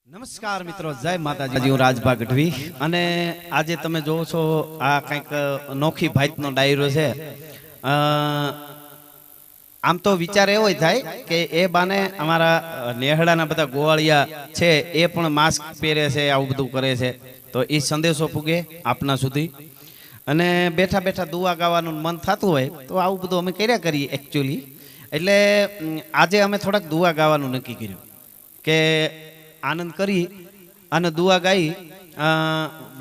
નમસ્કાર મિત્રો, જય માતાજી। હું રાજભા ગઢવી અને આજે તમે જોવો છો આ કંઈક અનોખી ભાતનો ડાયરો છે। આમ તો વિચાર એવો થાય કે એ બાને અમારા નેહડાના બધા ગોવાળિયા છે એ પણ માસ્ક પહેરે છે, આવું બધું કરે છે, તો એ સંદેશો પૂગે આપના સુધી અને બેઠા બેઠા દુઆ ગાવાનું મન થતું હોય તો આવું બધું અમે કર્યા કરીએ એકચ્યુઅલી। એટલે આજે અમે થોડાક દુઆ ગાવાનું નક્કી કર્યું કે આનંદ કરી અને દુઆ ગાઈ।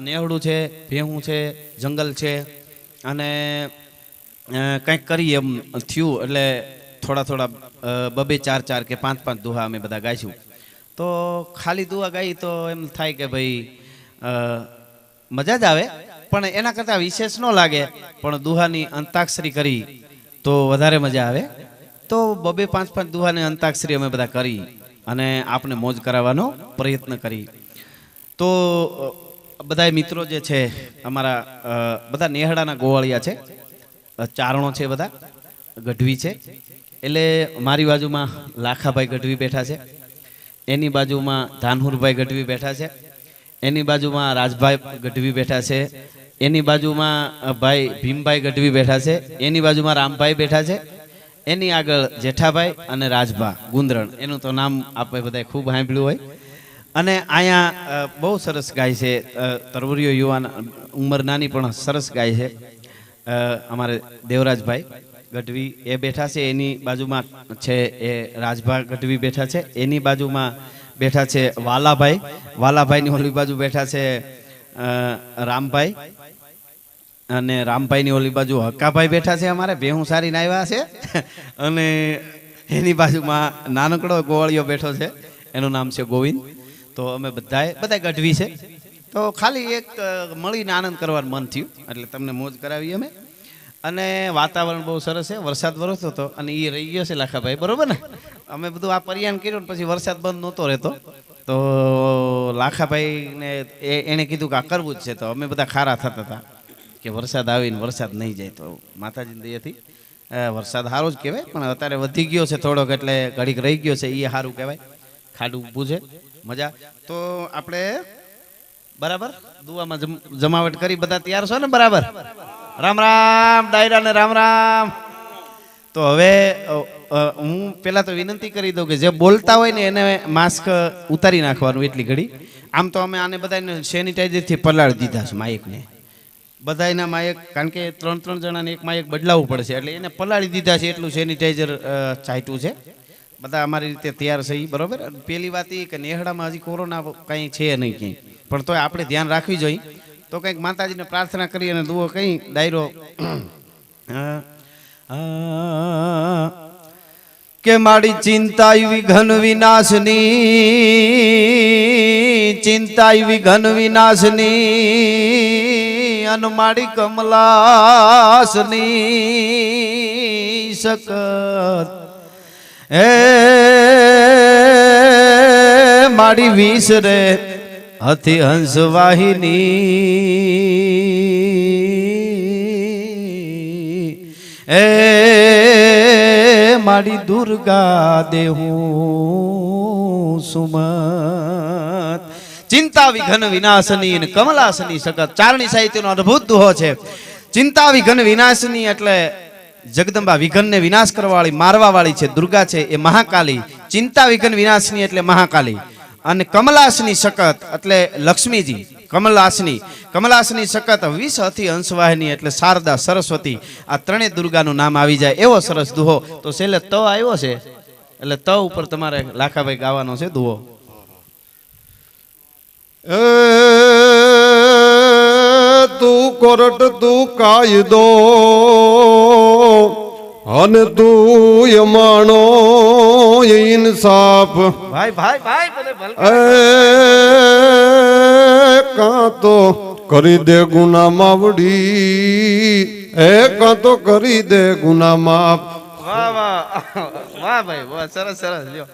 નેહડું છે, ભેહું છે, જંગલ છે અને કંઈક કરી એમ થયું એટલે થોડા થોડા બબે ચાર ચાર કે પાંચ પાંચ દુહા અમે બધા ગાઈશું। તો ખાલી દુઆ ગાઈ તો એમ થાય કે ભાઈ મજા જ આવે, પણ એના કરતાં વિશેષ ન લાગે, પણ દુહાની અંતાક્ષરી કરી તો વધારે મજા આવે। તો બબે પાંચ પાંચ દુહાની અંતાક્ષરી અમે બધા કરી અને આપણે મોજ કરાવવાનો પ્રયત્ન કરી। તો બધા મિત્રો જે છે અમારા બધા નેહડાના ગોવાળિયા છે, ચારણો છે, બધા ગઢવી છે। એટલે મારી બાજુમાં લાખાભાઈ ગઢવી બેઠા છે, એની બાજુમાં ધાનહુરભાઈ ગઢવી બેઠા છે, એની બાજુમાં રાજભાઈ ગઢવી બેઠા છે, એની બાજુમાં ભાઈ ભીમભાઈ ગઢવી બેઠા છે, એની બાજુમાં રામભાઈ બેઠા છે, એની આગળ જેઠાભાઈ અને રાજભા ગુંદરણ, એનું તો નામ આપણે બધા ખૂબ સાંભળ્યું હોય। અને અહીંયા બહુ સરસ ગાય છે, તરવરીઓ યુવાન ઉંમર નાની પણ સરસ ગાય છે, અમારે દેવરાજભાઈ ગઢવી એ બેઠા છે, એની બાજુમાં છે એ રાજભા ગઢવી બેઠા છે, એની બાજુમાં બેઠા છે વાલાભાઈની ઓલી બાજુ બેઠા છે રામભાઈ, અને રામભાઈની ઓલી બાજુ હક્કાભાઈ બેઠા છે, અમારે ભેહું સારીને આવ્યા છે। અને એની બાજુમાં નાનકડો ગોવાળિયો બેઠો છે, એનું નામ છે ગોવિંદ। તો અમે બધા ગઢવી છે, તો ખાલી એક મળીને આનંદ કરવાનું મન થયું એટલે તમને મોજ કરાવી અમે। અને વાતાવરણ બહુ સરસ છે, વરસાદ વરસતો હતો અને એ રહી ગયો છે લાખાભાઈ, બરોબર ને? અમે બધું આ પરિયાન કર્યું ને પછી વરસાદ બંધ નહોતો રહેતો, તો લાખાભાઈને એણે કીધું કે આ કરવું જ છે, તો અમે બધા ખારા થતા હતા કે વરસાદ આવીને વરસાદ નહીં જાય, તો માતાજીની દયાથી વરસાદ સારો જ કહેવાય, પણ અત્યારે વધી ગયો છે થોડોક, એટલે ઘડીક રહી ગયો છે, એ સારું કહેવાય, ખાડું ઊભું છે, મજા। તો આપણે બરાબર દુઆમાં જમાવટ કરી, બધા તૈયાર છો ને? બરાબર, રામ રામ ડાયરા ને રામ રામ। તો હવે હું પેલા તો વિનંતી કરી દઉં કે જે બોલતા હોય ને એને માસ્ક ઉતારી નાખવાનું એટલી ઘડી। આમ તો અમે આને બધાને સેનિટાઈઝરથી પલાળી દીધા છે માઇકને, બધાના માયક, કારણ કે 3 જણાને એક માયક બદલાવવું પડશે, એટલે એને પલાળી દીધા છે, એટલું સેનિટાઈઝર ચાટ્યું છે। બધા અમારી રીતે તૈયાર છે, બરોબર। પેલી વાત એ કે નેહડામાં હજી કોરોના કંઈ છે નહીં ક્યાંય, પણ તોય આપણે ધ્યાન રાખવી જોઈએ। તો કંઈક માતાજીને પ્રાર્થના કરી અને દુઓ કઈ ડાયરો કે મારી ચિંતા વિઘન વિનાશની, ચિંતા વિઘન વિનાશની, અન મારી કમલાસની સકત હે મારી વિસરે હથી હંસ વાહિની, એ મારી દુર્ગા દેહું સુમત। ચિંતા વિઘન વિનાશની અને કમલાસની સકત, ચારણી સાહિત્યનો અદ્ભુત દુહો છે। ચિંતા વિઘન વિનાશની એટલે જગદંબા વિઘનને વિનાશ કરવાવાળી, મારવાવાળી છે, દુર્ગા છે એ મહાકાલી। ચિંતા વિઘન વિનાશની એટલે મહાકાલી, અને કમલાસની સકત એટલે લક્ષ્મીજી, કમલાસની, કમલાસની સકત વિષ હતી હંસવાહિની એટલે શારદા સરસ્વતી, આ ત્રણેય દુર્ગાનું નામ આવી જાય એવો સરસ દુહો। તો છેલ્લે ત આવ્યો છે, એટલે ત ઉપર તમારે લાખાભાઈ ગાવાનો છે દુહો। તું કોરટ તું કાયદો અને તું યમાણો ઇન્સાફ, ભાઈ ભાઈ ભાઈ કાં તો કરી દે ગુના માવડી, કાં તો કરી દે ગુના માફ। વાહ વાહ વાહ ભાઈ વાહ, સરસ સરસ। લ્યો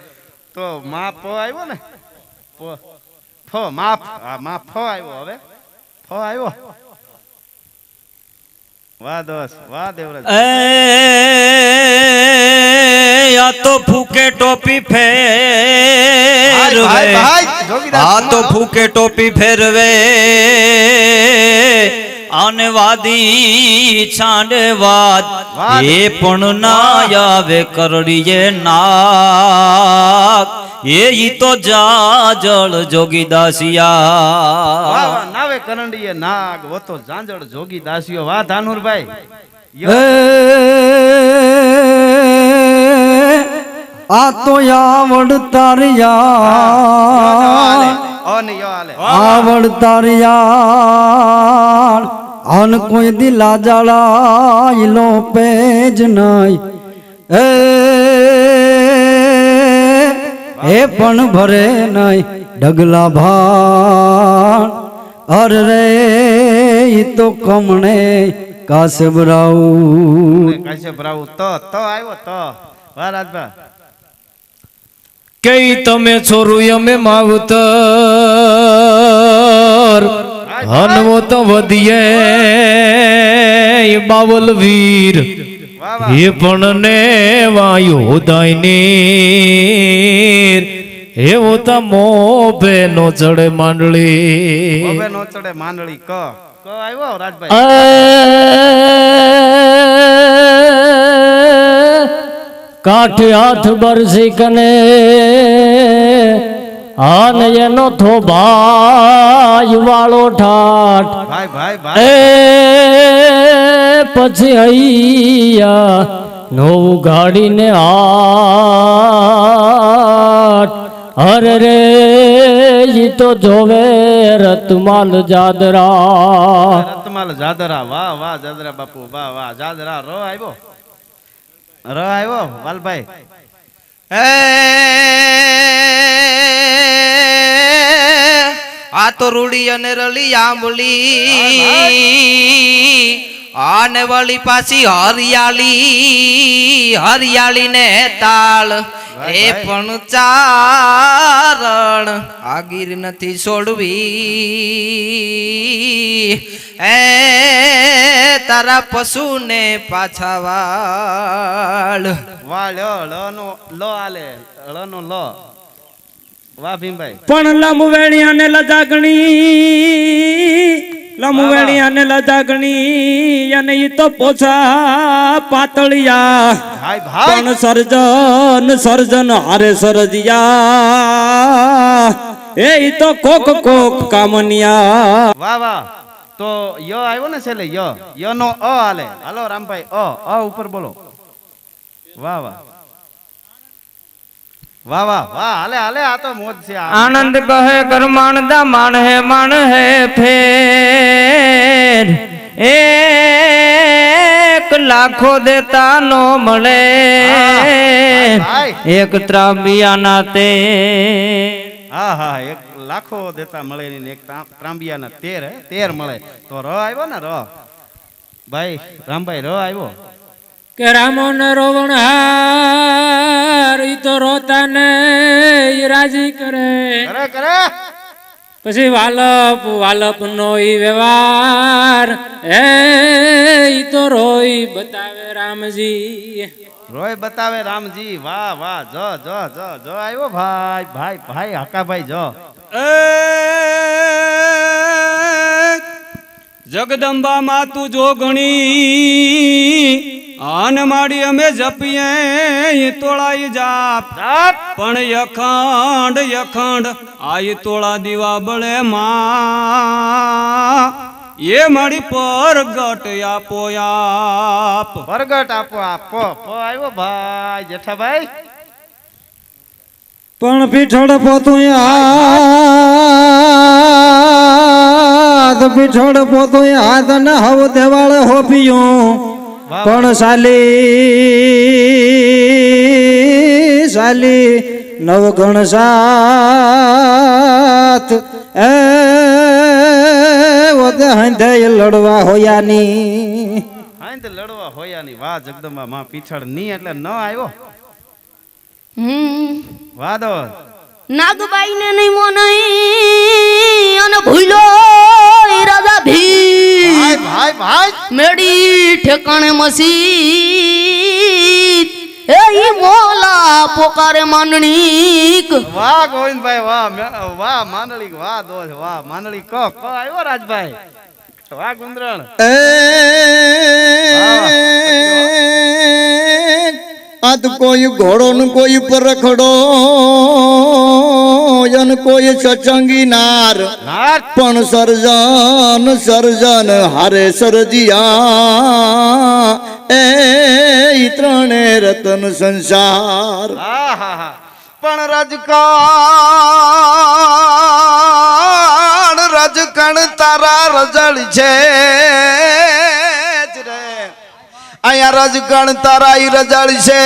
તો માફ આવ્યો ને, ફો માફ, માફ ફો આવ્યો, હવે ફો આવ્યો। વાહ દોસ્ત, વાહ દેવરાજ। તો ફૂકે ટોપી ફેરવે જોગીદાસ આ તો ફૂકે ટોપી ફેરવે આને વાદી છાંડે વાદ એ પણ ના આવે કરડીએ નાક એ ઈ તો જાજળ જોગીદાસિયા નાવે કરંડીએ નાગ વતો જાંજળ જોગી દાસીઓ વાહ ધાનુરભાઈ આ તો આવડ તારિયા આવડ તારિયા અન કોઈ દિલા જળા ઈલો પેજ નહીં એ પણ ભરે નહીં ડગલા ભાણ અરે રે ઈ તો કમણે કાસબરાઉ કાશ્યપરાવ તો આવ્યો તો વાહ રાજભા કે તમે છોરું અમે માવતર હનવો તો વધીએ બાવલ વીર એ પણ ને વાયુ દાયની એવો તો મોભે નો ચડે માંડળી મોભે નો ચડે માંડળી ક આવ્યો રાજભાઈ કાઠે હાથ બરસી કને આન એનો થોભાઈ વાળો ઠાઠ ભાઈ ભાઈ એ ભાઈ પછી અહીંયા નવું ગાડીને આટ અરે રે ઈ તો જોવે રતમાલ જાદરા રતમાલ જાદરા વાહ વાહ જાદરા બાપુ વાહ વાહ જાદરા રો આવ્યો વાલભાઈ આ તો રૂડી અને રલી આંબલી આને વળી પાછી હરિયાળી ને તાળ એ પણ ચારણ આગીર નથી છોડવી એ તારા પશુ ને પાછા વાળ લો આલે નો લો વાહ ભીમભાઈ પણ લંબવેણી અને લજાગણી અને ઈ તો પોછા પાતળિયા ભાઈ ભાઈ પણ સર્જન હારે સરજિયા એ ઈ તો કોક કામનિયા વાહ વાહ તો યો આવ્યો ને છેલ્લે યો નો અ હાલે હાલો રામભાઈ અ ઉપર બોલો વાહ વાહ વાહ વાહ વાહ હાલે આ તો મોજ છે આનંદ કહે કરમાણ દા માણ હે ફેર એક લાખો દેતા નો મળે એક ત્રાંબિયાના તે હા એક લાખો દેતા મળે ને એક ત્રાંબિયાના 13 મળે તો ર આવ્યો ને ર ભાઈ રામભાઈ ર આવ્યો કે રામો ને રોવણ હાર ઈ તો રોતા ને રાજી કરે પછી વાલપ નો ઈ વ્યવહાર ઈ તો રોઈ બતાવે રામજી વાહ વાહ જો આવ્યો ભાઈ હકાભાઈ જો જગદંબા માતું જોગણી આન માડી અમે જપીએ તોળાઈ જાપ પણ યખંડ આઈ તોળા દીવા બળે માં એ માડી પરગટ આપો આપો આવ્યો ભાઈ જેઠાભાઈ પણ પીઠળ પોતું હાથ ન હવ દેવાળ હોપિયું પણ સાલી નવગણ સાથ એ હંધે લડવા હોયાની વાહ જગદંબા માં પીછળ ની એટલે ન આવ્યો વાદો નાગબાઈ ને નહીં મોનઈ અને ભૂલો રાજા ભી ભાઈ મેડી ઠેકાણે મસી એ ઈ મોલા પોકારે માંડણીક વાહ ગોવિંદભાઈ વાહ માંડળી વાહ દોસ્ત વાહ માંડળી કો આવ્યો રાજભાઈ વાહ ગુંદરણ આત કોઈ ઘોડો ને કોઈ પરખડો યન કોઈ સચંગી નાર પણ સર્જન હારે સરજિયા એ ત્રણે રતન સંસાર પણ રજકણ તારા રજળ છે અહીંયા રજગણ તારા ઈ રજળ છે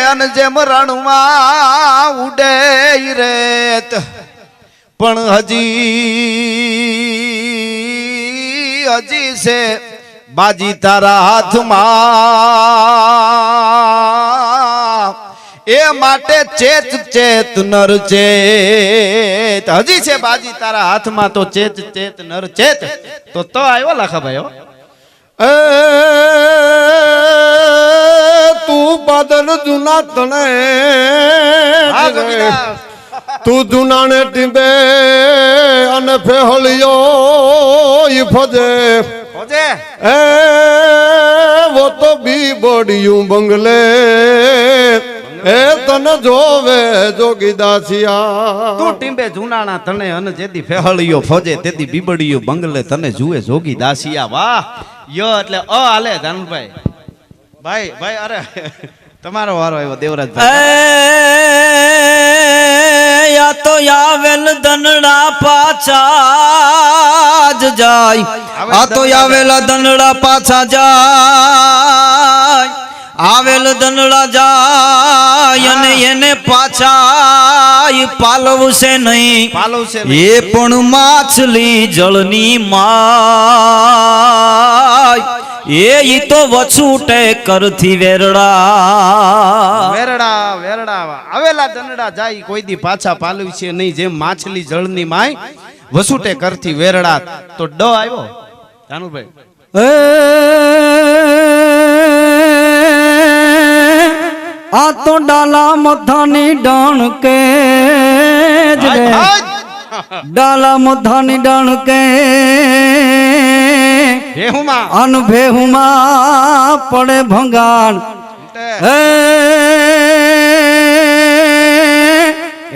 અને જેમ રણમાં ઉડે રેત પણ હજી છે બાજી તારા હાથમાં એ માટે ચેત ચેત નર ચેત હજી છે બાજી તારા હાથમાં તો ચેત ચેત નર ચેત તો આવ્યો લાખાભાઈ તું બાદલ જુના તણે તું જુનાને ટીંબે અને ફેહળિયો ઈ ફજે એ વો તો બી બડિયું બંગલે એ તને જોવે જોગી દાસિયા તું ટીંબે જુનાણા તને અને જેથી ફેહળિયો ફોજે તેથી બીબડીયો બંગલે તને જુએ જોગી દાસિયા વાહ યો એટલે હાલે ધાનુભાઈ ભાઈ અરે તમારો વારો આવ્યો દેવરાજભાઈ યા તો આવેલ દનડા પાછા જ જાય આ તો આવેલા દનડા પાછા જાય આવેલ દનડા જાય અને એને પાછા પાલવશે નહીં એ પણ માછલી જળની માય એ તો વછૂટે કરથી વેરડા આવેલા દનડા જાય કોઈ દી પાછા પાલવી છે નહીં જેમ માછલી જળની માય વસુટે કરથી વેરડા તો ડ આવ્યો ધાનુભાઈ આ તો ડાલા મથાની ડણકે જ રે ડાલા મથાની ડણકે અન ભેહુમાં પડે ભંગાણ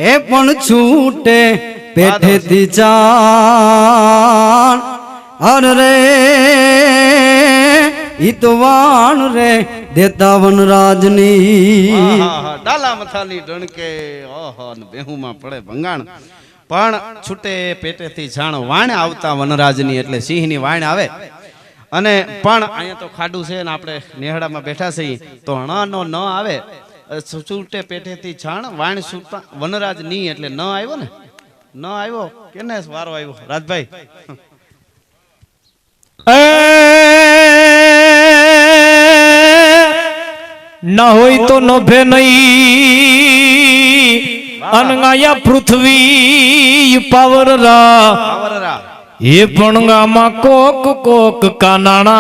એ પણ છૂટે પેઠેથી ચાણ અર રે ઈતવાણ રે દેતા વનરાજની ડાલા મથાની ડણકે ઓહો બેહુમાં પડે ભંગાણ પણ છૂટે પેટેથી છાણ વાણ આવતા વનરાજની એટલે સિંહની વાણ આવે અને પણ અહીંયા તો ખાડું છે ને આપણે નેહડામાં બેઠા છીએ તો નો ન આવે છૂટે પેટેથી છાણ વાણ છૂટતા વનરાજ ની એટલે ન આવ્યો ને ન આવ્યો કેને વારો આવ્યો રાજભાઈ ના હોય તો નભે નહીં અનગાયા પૃથ્વી પાવરરા એ પણ ગામાં કોક કોક કાનાણા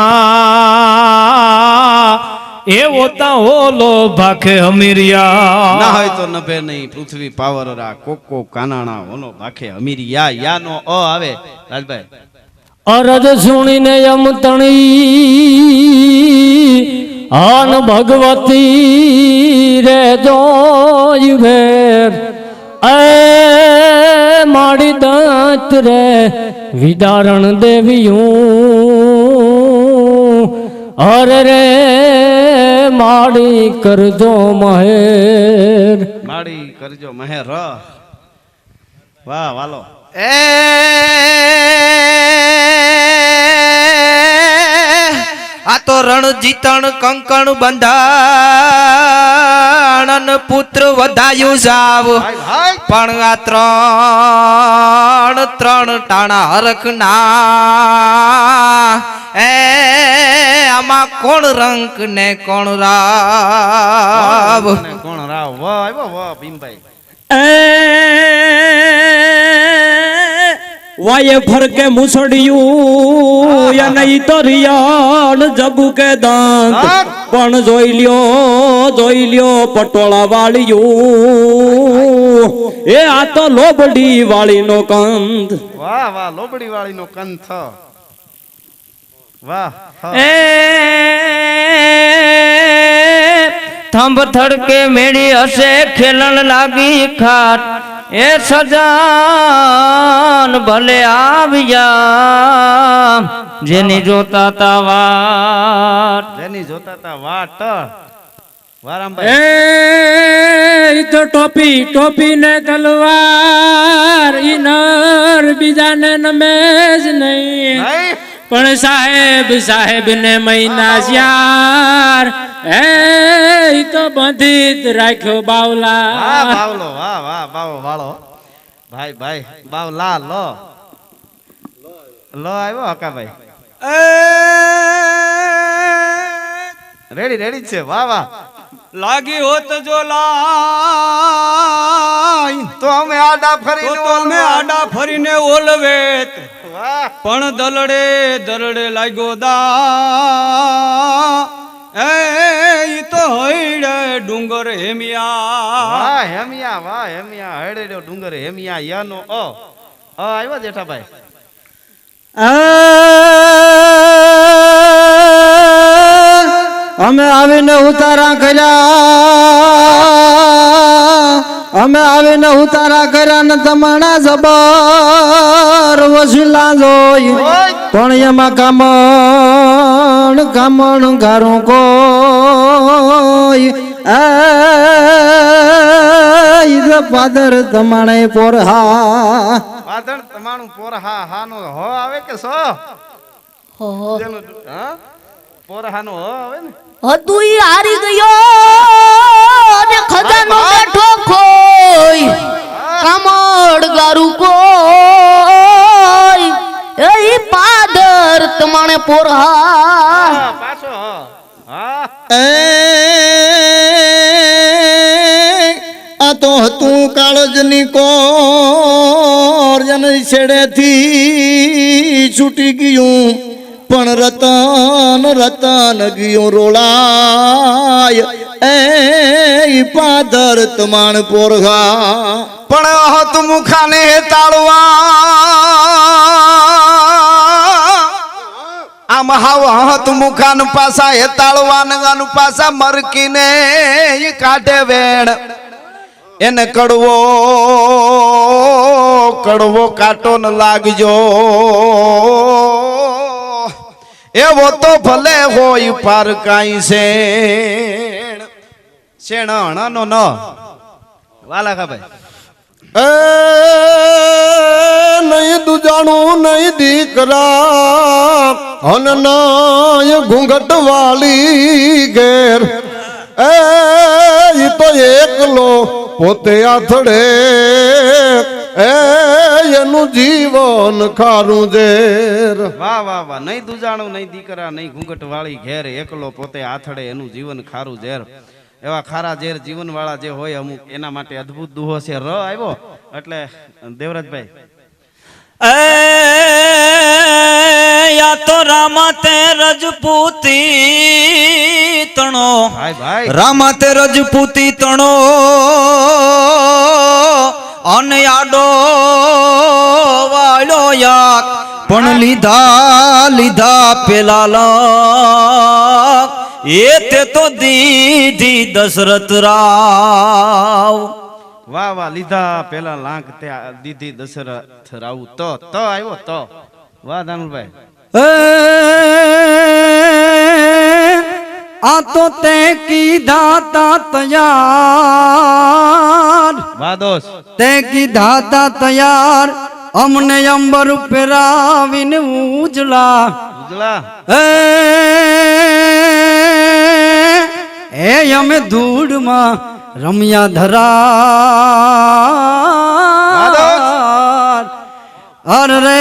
એ ઓતા ઓલો ભાખે હમીરિયા ના હોય તો નભે નહીં પૃથ્વી પાવરરા કોક કોક કાનાણા ઓલો ભાખે હમીરિયા યા નો અ આવે રાજભાઈ અરજ સુણીને યમતણી આન ભગવતી રે જોઈ ભેર એ માડી દાંત રે વિદારણ દેવીયું અરે રે માડી કરજો મહેર માડી કરજો મહેર વાહ વાલો આ તો રણ જીતણ કંકણ બંધાણ પુત્ર વધાયું જાવ પણ આ ત્રણ ટાણા હરખના એ આમાં કોણ રંક ને કોણ રાવ કોણ રાવ વાહ આવ્યો વાહ ભીમભાઈ વાયે ફરકે મુસડિયું યા નહીં તો રિયાણ જબુ કે દાંત પણ જોઈ લ્યો પટોળા વાળ્યું એ આ તો લોબડી વાળીનો કંદ. વાહ વાહ લોબડી વાળીનો કંથ. વાહ એ થંભ થડકે મેળી હશે ખેલણ લાગી ખાટ એ સજાન ભલે આવ્યા જેની જોતા તા વાટ. જેની જોતા તા વાટ. એ વારામભાઈ ઈ તો ટોપી ને તલવાર ઈ નર બીજાને નમે જ નહીં. પણ સાહેબ ને મહિના યાર એ ઈ તો બંધી જ રાખ્યો બાવલા. વાહ બાવલો વાહ વાહ બાવ વાળો ભાઈ ભાઈ બાવલા લો લો આવ્યો હકાભાઈ રેડી છે. વાહ વાહ લાગી હોત જો લાઈ તો અમે આડા ફરીને ઓલવેત વાહ પણ દલડે લાગ્યો દા એ ઈ તો હૈડે ડુંગર હેમિયા. વાહ હેમિયા હેડેડો ડુંગર હેમિયા યાનો આવ્યો જેઠાભાઈ. અમે આવીને ઉતારા કર્યા ને તમારા જબર વસીલા જોઈ પણ એમાં કામણ ગારું કોઈ પાદર તમાણે પોરહા પાદળ તમારું પોરહા હાનો હો આવે કે સો હો જેનું, હા પોરહાનો હો આવે ને હતું ઈ હારી ગયો અને ખજાનો બેઠો ખોઈ કામડ ગારું કોઈ એ ઈ પાદર તમાણે પોરહા પાછો હા આ તો હતું કાળજની કોર જન છેડેથી છૂટી ગયું પણ રતન ગયું રોળાય એ પાદર તમાણ પોરઘા પણ હત મુખાને તાળવા આમ હાવ હત મુખાન પાસા હે તાળવાન પાસા મરકીને ઈ કાઢે વેણ એને કડવો કાટો ન લાગજો એવો તો ભલે હોય પાર કાઈ શેણનો ન વાલા ખાભાઈ નહીં દુજાણું નહીં દીકરા અનનાય ઘૂંઘટ વાળી ઘેર એ તો એકલો પોતે આથડે એનું જીવન ખારું ઝેર. વાહ વાહ વાહ નહીં દુજાણું નહીં દીકરા નહીં ઘૂંઘટ વાળી ઘેર એકલો પોતે આથડે એનું જીવન ખારું ઝેર. એવા ખારા ઝેર જીવન વાળા જે હોય અમુક એના માટે અદ્ભુત દુહો છે. ર આવ્યો એટલે દેવરાજભાઈ યા તો રામા તે રજપૂતી તણો ભાઈ રામા તે રજપૂતી તણો અને આડો વાળો યાક પણ લીધા પેલા એ તે તો દીધી દશરથ રાવ. વાહ વાહ લીધા પેલા લાંક તે દીધી દશરથ રાવ. તો આવ્યો તો વાહ દાનુભાઈ આ તો તે કીધા તા તૈયાર વાહ દોસ્ત તે કીધા તા તૈયાર અમને અંબર પેરાવીને ઉજલા એ અમે ધૂળમાં રમ્યા ધરા અરે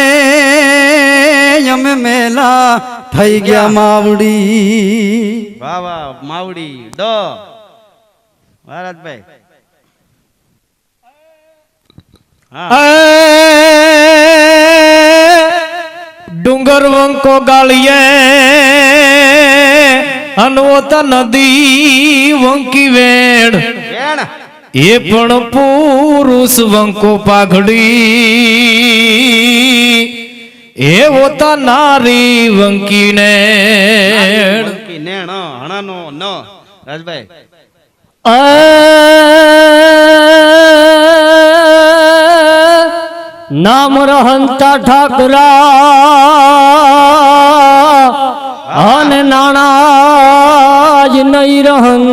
અમે મેલા થઈ ગયા માવડી. વાહ વાહ માવડી ડ મહારાજભાઈ ડુંગર વંકો ગાળીએ હલવોતા નદી વંકી વેણ વેણ એ પણ પુરુષ વંકો પાઘડી એ હોતા નારી વંકી ને વંકી નેણ હણાનો ન રાજભાઈ નામ રહંતા ઠાકરા અને નાણા જ નહીં રહન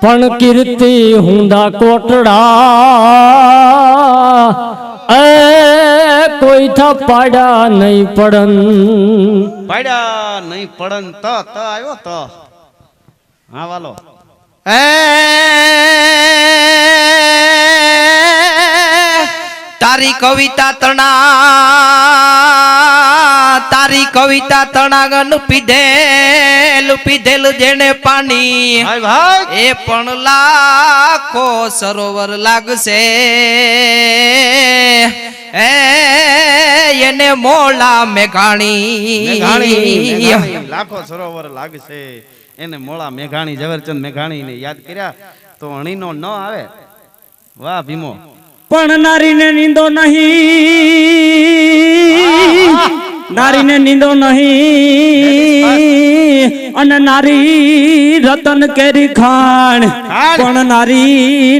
પણ કીર્તિ હુંદા કોટડા કોઈ થપાડા નહીં પડન પાડ્યા નહીં પડન ત આવ્યો ત હા વાલો તારી કવિતા તણાગન પીધેલું જેને પાણી ભાઈ ભાઈ એ પણ લાખો સરોવર લાગશે એને મોળા મેઘાણી લાખો સરોવર લાગશે એને મોળા મેઘાણી ઝવેરચંદ મેઘાણી ને યાદ કર્યા તો અણીનો ન આવે વાહ ભીમો પણ નારીને નીંદો નહીં નારીને નીંદો નહીં અને નારી રતન કેરી ખાણ પણ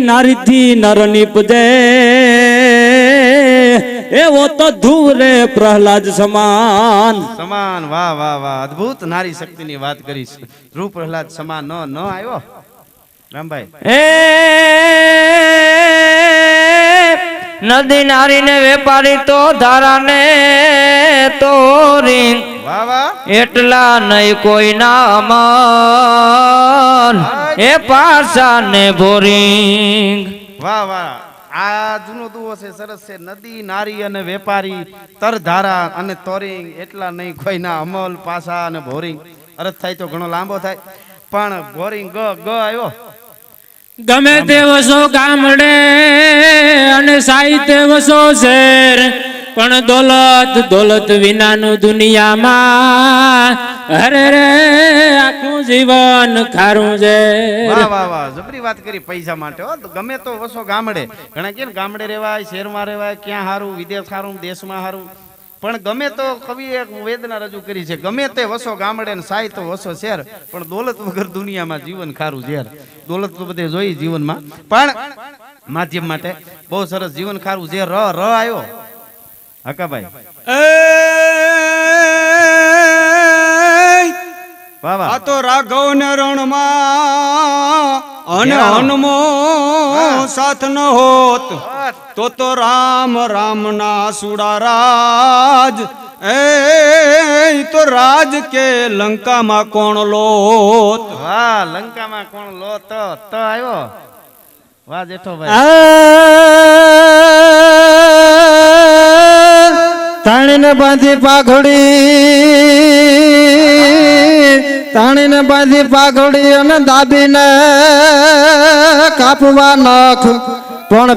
નારીથી નર નીપજે એવો તો ધૂરે પ્રહલાદ સમાન વાહ વાહ વાહ અદ્ભુત નારી શક્તિની વાત કરી ધ્રુવ પ્રહલાદ સમાન ન આવ્યો રામભાઈ નદી નારી ને વેપારી તો ધારા ને તોરી વાહ વાહ એટલા નહીં કોઈ ના મન એ પાસા ને બોરિંગ વાહ વાહ આ જૂનો દુઓ છે સરસ છે નદી નારી અને વેપારી તરધારા અને તોરિંગ એટલા નહીં કોઈના અમલ પાસા અને ભોરિંગ અર્થ થાય તો ઘણો લાંબો થાય પણ ભોરિંગ ગ આવ્યો ગમે તે વસો ગામડે અને સાહિત્ય વસો શેર પણ દોલત વિનાનું દુનિયામાં અરે રે આખું જીવન ખારું છે વાહ વાહ વાહ જબરી વાત કરી પૈસા માટે હો તો ગમે તો વસો ગામડે ઘણા કે ગામડે રહેવાય શહેરમાં રહેવાય ક્યાં હારું વિદેશ હારું દેશમાં હારું પણ ગમે તો કવિએ એક વેદના રજૂ કરી છે ગમે તે વસો ગામડે ને સાહિત્ય વસો શહેર પણ દોલત વગર દુનિયામાં જીવન ખારું ઝેર દોલત તો બધે જોઈ જીવનમાં પણ માધ્યમ માટે બહુ સરસ જીવન ખારું ઝેર ર આવ્યો હકાભાઈ આ તો રાઘવ ને રણમાં અને હનુમો સાથ ન હોત તો રામ ના સુડા રાજ તો રાજ કે લંકામાં કોણ લોત વાહ લંકામાં કોણ લોત ત આવ્યો વાહ જેઠો ભાઈ તાણીને બાંધી પાઘડી અને દાબીને કાપવા નખ પણ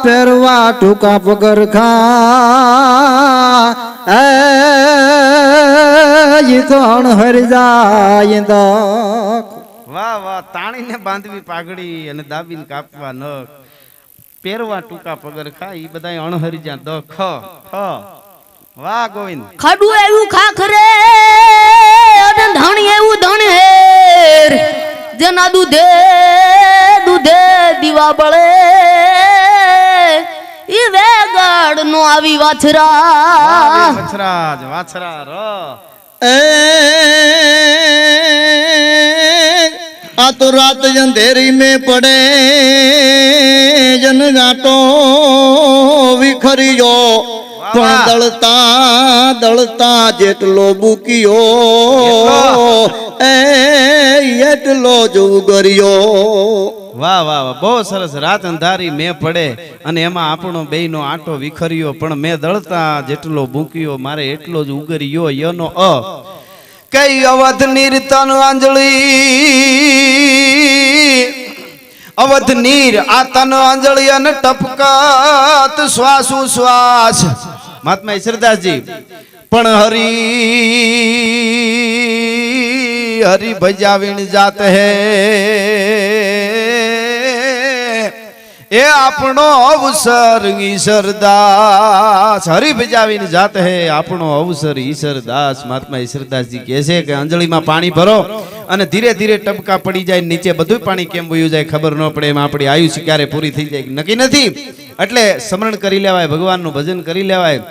પહેરવા ટૂંકા પગર ખા તો હરી જાય વાહ વાહ તાણીને બાંધવી પાઘડી અને દાબીને કાપવા નખ પહેરવા ટૂંકા પગર ખા ઈ બધા અણહરી જ્યાં દ ખ વાહ ગોવિંદ ખાડું એવું ખાખરે અને ધાણી એવું ધણેર જેના દૂધે દીવા બળે ઈ વેગડ નો આવી વાછરા વાછરા ર આ તો રાત અંધેરી में પડે જન ગાટો વિખર્યો પણ દળતા જેટલો બુકિયો એટલો જ ઉગર્યો વાહ વાહ વાહ બહુ સરસ રાત અંધારી મેં પડે અને એમાં આપણો બેયનો આંટો વિખર્યો પણ મેં દળતા જેટલો બૂક્યો મારે એટલો જ ઉગર્યો યનો અ કઈ અવધ નીરતન અંજળી અવધ નીર આ તન અંજળી અને ટપકત શ્વાસુ શ્વાસ મહાત્મા ઈશ્વરદાસજી પણ હરી હરી ભજાવીણ જાત હે એ આપણો અવસર ઈશ્વરદાસ હરી ભજાવીને જાત હે આપણો અવસર ઈશ્વરદાસ મહાત્મા ઈશ્વરદાસજી કહે છે કે અંજળીમાં પાણી ભરો અને ધીરે ધીરે ટપકા પડી જાય નીચે બધું પાણી કેમ વયું જાય ખબર ન પડે એમાં આપણી આયુષ્ય ક્યારે પૂરી થઈ જાય નક્કી નથી એટલે સ્મરણ કરી લેવાય ભગવાનનું ભજન કરી લેવાય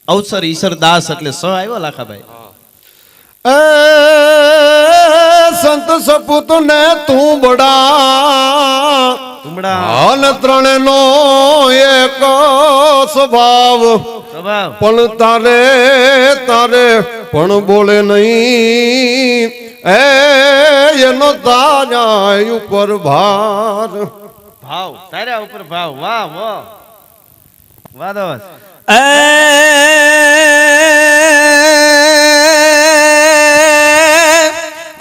અવસર ઈશ્વરદાસ એટલે સ આવ્યો લાખાભાઈ એ સંત સપૂત ને તું બડા હાલ ત્રણે નો એક સ્વભાવ પણ તારે તારે પણ બોલે નહીં એનો તારા ઉપર ભાર ભાવ તારા ઉપર ભાવ વાહ વાહ વાહ દોસ્ત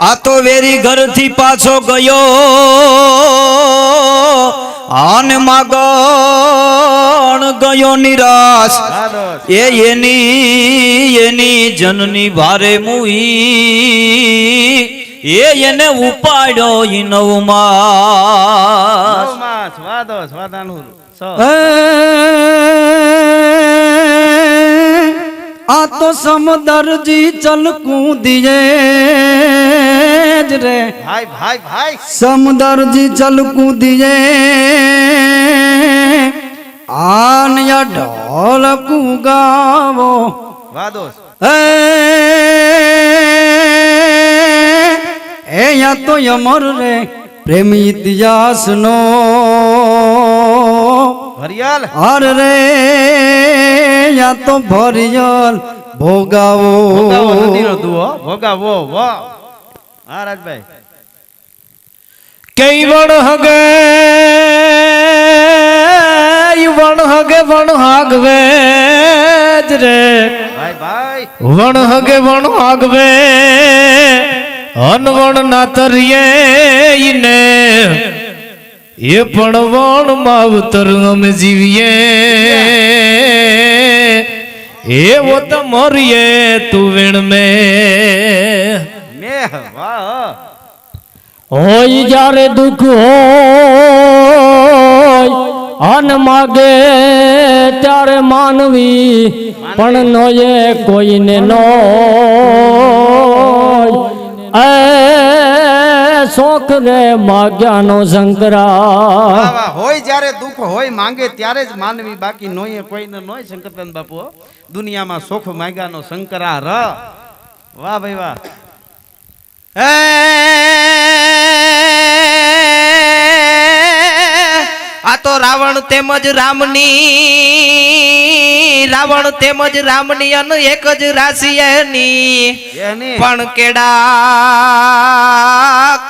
આ તો વેરી ઘરથી પાછો ગયો આને માગણ ગયો નિરાશ એની જનની ભારે મુઈ એને ઉપાડ્યો ઈ નવ માસ વાહ દોસ્ત વાહ દાનુર આ તો સમદરજી ચલકું દિયે જ રે ભાઈ ભાઈ ભાઈ સમદરજી ચલકું દિયે આનયા ઢોલકું ગાવો વાહ દોસ્ત એ યા તો અમર રે પ્રેમ ઇતિહાસ નો હરિયાલ હર રે યા તો ભરિયલ ભોગાવો નદીનો દુઓ ભોગાવો વાહ હા રાજભાઈ કઈ વણ હગે વણ હાગવે જ રે ભાઈ ભાઈ વણ હગે વણ હાગવે અનવણ ના તરીએ ઈને એ પણ વણ માવતર અમે જીવીએ એવો તો મરીએ તું વેણ મેહ વાહ હોય જ્યારે દુઃખ હોય અન માગે ત્યારે માનવી પણ નોએ કોઈને નો એ શોખ રે માગ્યાનો શંકરા હોય જ્યારે દુઃખ હોય માંગે ત્યારે જ માનવી બાકી નોય કોઈને નોય શંકરદાન બાપુ દુનિયામાં સુખ માંગ્યાનો શંકરા ર વાહ ભાઈ વાહ આ તો રાવણ તેમજ રામની અન એક જ રાશિ એની પણ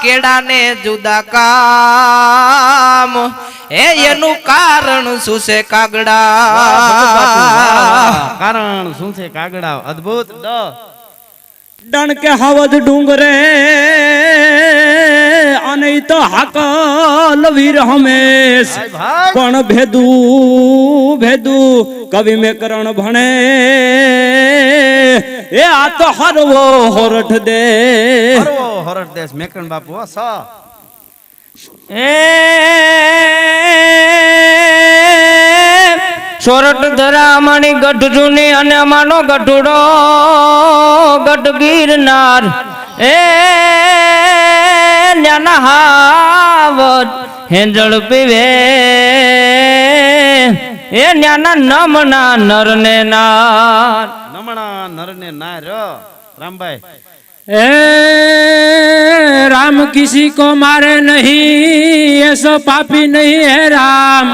કેડાને જુદા કામ એનું કારણ શું છે કાગડા કારણ શું છે કાગડા અદ્ભુત ડણ કે હાવજ ડુંગરે અને તો હાકલ વીર હમેશ પણ ભેદુ કવિ મેં કરણ ભણે એ આ તો હરવો હોરઠ દેશ મેકણ બાપુ સોરઠ ધરામણી ગઢ જૂની અને અમાનો ગઢુડો ગઢ ગીરનાર એ ન્યાના હાવત હેંજળ પીવે એ ન્યાના નમણા નરને નાર રામભાઈ ए राम किसी को मारे नहीं ऐसा पापी नहीं है राम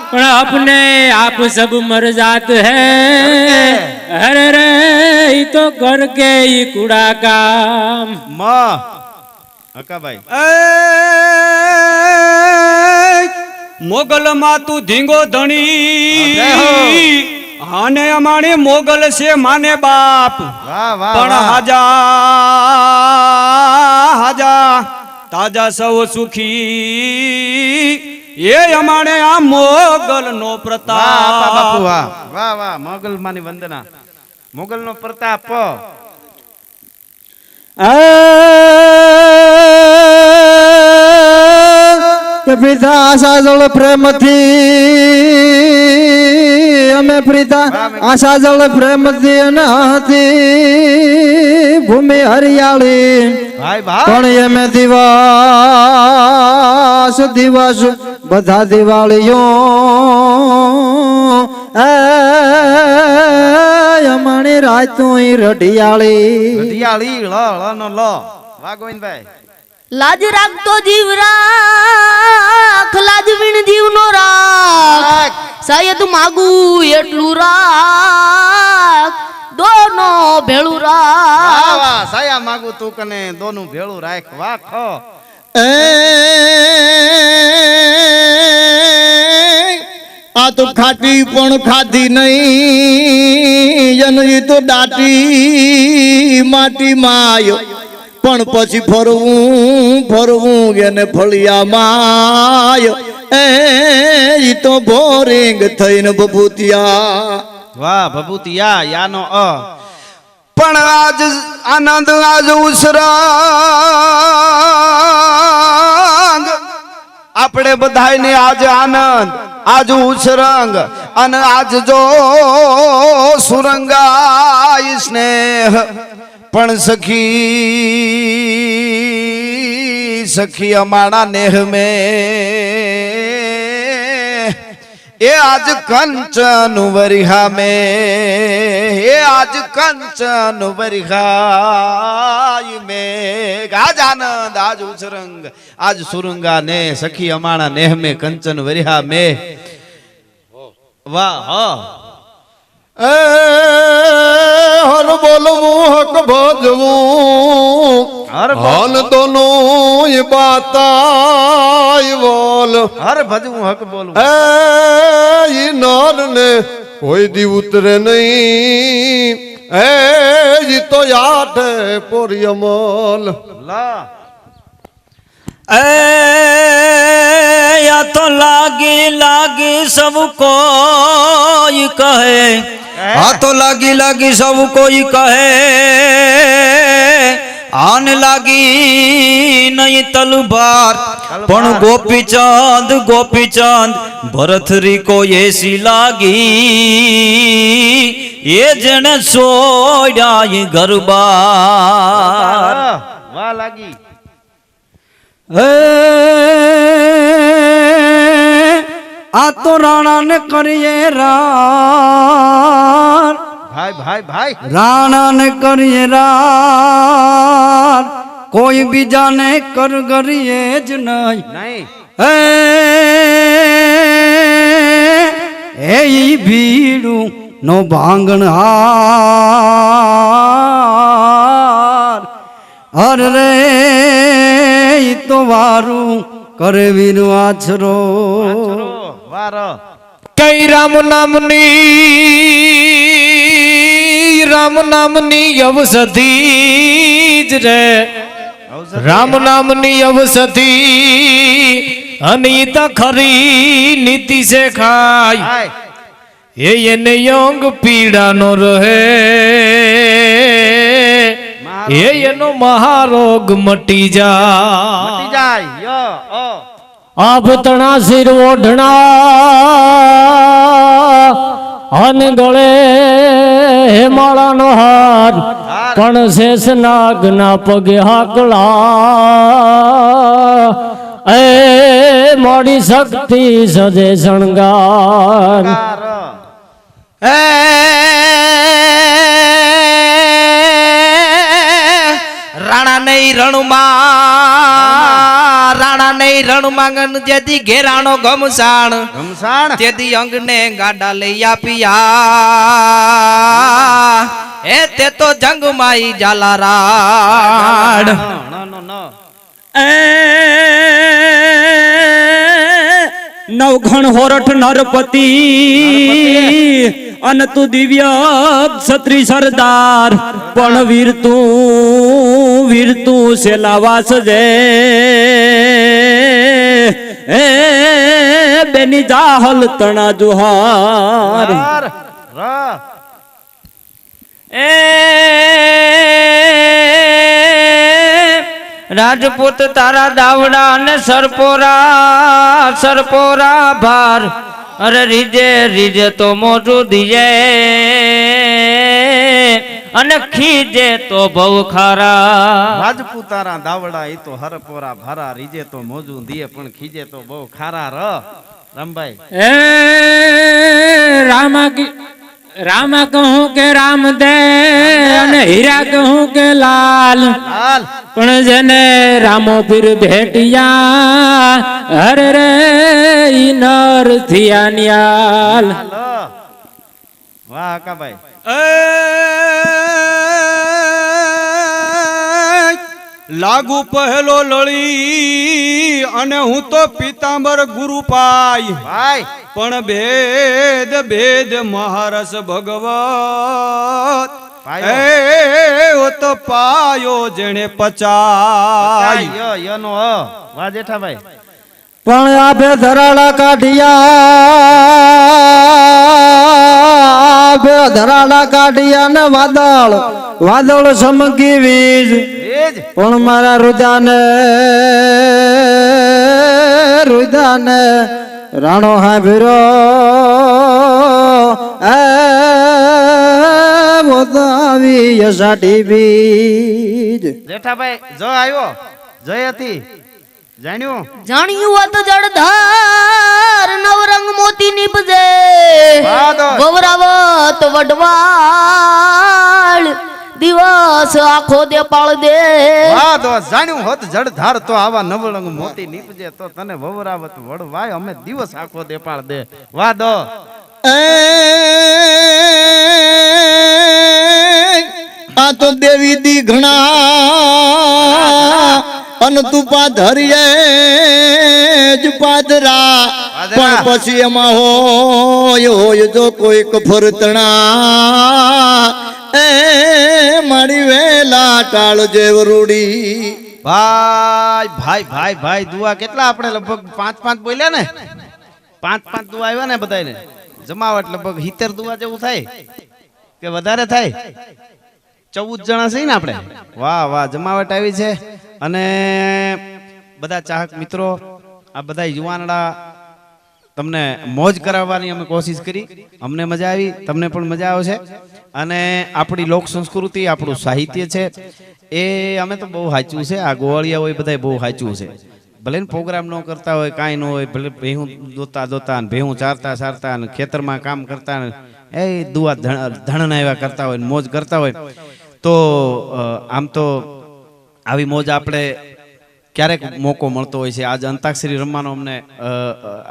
पर अपने आप सब मर जाते हैं अरे रे ये तो करके ही कूड़ा काम ભાઈ મોગલ માં તું ધીંગો ધણી આને અમારે મોગલ છે માને બાપ પણ હાજા તાજા સૌ સુખી એ અમારે આ મોગલ નો પ્રતાપ વાહ વાહ મોગલ માની વંદના મુગલ નો પ્રતાપ પિતા આશા જળ પ્રેમથી અમે પ્રીતા આશા જળ પ્રેમથી અનાથી ભૂમિ હરિયાળી ભાઈ ભાઈ પણ એમે દિવસ દિવસ બધા દિવાળીઓ અમારી રાતું રઢિયાળી દિયાળી લ નો લ વાહ ગોવિંદભાઈ લાજ રાખતો જીવ રાખ લાજ વીણ જીવનો રાખ સાયદ માગું એટલું રાખ દોનો ભેળું રાખ વાહ વાહ સાયા માગું તું કને દોનું ભેળું રાખ વાહ ખો આ તો ખાટી પણ ખાધી નહીં જનજી તો દાટી માટી માયો પણ પછી ફરવું એને ફળિયા માય એ તો બોરિંગ થઈને બબૂતિયા વાહ ભભૂતિયા યાનો અ પણ આજ આનંદ આજ ઉસરંગ આપણે બધાયને આજ આનંદ આજ ઉસરંગ અને આજ જો સુરંગાય સ્નેહ પણ સખી અમારા નેહ में એ આજ કંચન વરિહા में એ આજ કંચન વરિહા में આજ આનંદ આજ ઉસરંગ આજ સુરંગા ને સખી અમારા નેહ में કંચન વરિહા में વાહ હા હર બોલવું હક ભજવું હન દોનું બાતાય બોલ હર ભજવું હક બોલવું એ નર ને કોઈ દી ઉતરે નહીં એ તો યાદ પોરિયમલ લા या तो लागी सब कोई कहे हाँ तो लागी सब कोई कहे आन लागी नहीं तलवार पण गोपी चांद भरथरी को ऐसी लागी ये जन सोया गरबार વાહ લાગી આ તો રાણા ને કરીએ રાણ ભાઈ ભાઈ ભાઈ રાણા ને કરીએ રાણ કોઈ બીજાને કર કરીએ જ નહીં નહીં એ ભીડું નો ભાંગણ હાર અર રે ઈ તો વારું કરે વીર આછરો વાર કઈ રામ નામની અવસધી જ રે રામ નામની અવસધી અનિતા ખરી નીતિ સે ખાય એને યોંગ પીડા નો રહે એનો મહારોગ મટી જાય યો આભતણા શિર ઓઢણા અને ગળે હેમાળાનો હાર પણ શેષનાગ ના પગે હાકળા એ મોડી શક્તિ સજે શણગાર રાણા નહીં રણુમાં ગન જેથી ઘેરાણો ગમસાણ તેથી અંગ ને ગાડા લઈ આપિયા એ તે તો જંગ માઈ जाला રાડ નવઘણ હોરઠ નરપતિ અન તું દિવ્ય ક્ષત્રિ સરદાર પણ વીરતું સેલાવાસ જે એ બેની જાહલ તણા જુહાર એ રાજપૂત તારા દાવડા અને સરપોરા સરપોરા ભાર અરે રીજે રીજે તો મોજું દીજે અને ખીજે તો બહુ ખારા રાજપૂતારા દાવડા એ તો હરપોરા ભારા રીજે તો મોજું દીએ પણ ખીજે તો બહુ ખારા રામભાઈ એ રામા કહું કે રામ દે અને હીરા કહું કે લાલ પણ જેને રામો પીર ભેટિયા હરે રે ઈ નર થિયા ન્યાલ વાહ કાભાઈ લાગુ પહેલો લળી અને હું તો પીતાંબર ગુરુ પાય ભાઈ પણ ભેદ ભેદ મહારસ ભગવત એ ઓ તો પાયો જેણે પચાય યનો વાહ જેઠાભાઈ પણ આભે ધરાળા કાઢિયા ને વાદળ વાદળ સમકી વીજ પણ મારા રુદાને રાણો હાભીરો બોતાવી યસાટી બીજ જેઠાભાઈ જો આવ્યો જય હતી જાણ્યું જાણ્યું હોત જળધાર નવરંગ મોતી નીપજે ગૌરાવત વડવાળ દિવસ આખો દે પાળ દે વાહ દોસ્ત જાણ્યું હોત જળધાર તો આવા નવરંગ મોતી નીપજે તો તને વવરાવત વડવાય અમે દિવસ આખો દે પાળ દે વાહ દો આ તો દેવી દી ઘણા અન તું પાધરીએ જ પાદરા પણ પછી એમાં હોય જો કોઈક ફરતણા એ મારી વેલા ટાળ જેવરૂડી ભાઈ ભાઈ ભાઈ ભાઈ દુઆ કેટલા આપણે લગભગ 5 બોલ્યા ને 5 દુઆ આવ્યા ને બધાને જમાવટ લગભગ 70 દુઆ જેવું થાય કે વધારે થાય 14 જણા છે ને આપણે વાહ વાહ જમાવટ આવી છે અને બધા ચાહક મિત્રો આ બધા યુવાનડા તમને મોજ કરાવવાની અમે કોશિશ કરી અમને મજા આવી તમને પણ મજા આવશે અને આપણી લોક સંસ્કૃતિ આપણું સાહિત્ય છે એ અમે તો બહુ સાચું છે આ ગોવાળિયા હોય બધા બહુ સાચું છે ભલે ને પ્રોગ્રામ ન કરતા હોય કાંઈ ન હોય ભલે ભેહું દોતા ને ભેહું ચારતા ને ખેતરમાં કામ કરતા ને એ દુઆ ધણન આવ્યા કરતા હોય મોજ કરતા હોય તો આમ તો આવી મોજ આપણે ક્યારેક મોકો મળતો હોય છે આજ અંતાક્ષરી રમવાનો અમને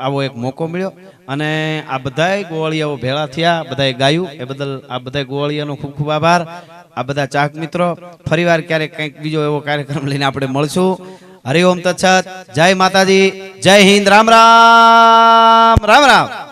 આવો એક મોકો મળ્યો અને આ બધાય ગોવાળિયાઓ ભેળા થયા બધાએ ગાયું એ બદલ આ બધા ગોવાળિયાનો ખૂબ ખૂબ આભાર આ બધા ચાહક મિત્રો ફરીવાર ક્યારેક કંઈક બીજો એવો કાર્યક્રમ લઈને આપણે મળશું હરિઓમ તત્સત જય માતાજી જય હિન્દ રામ રામ રામ રામ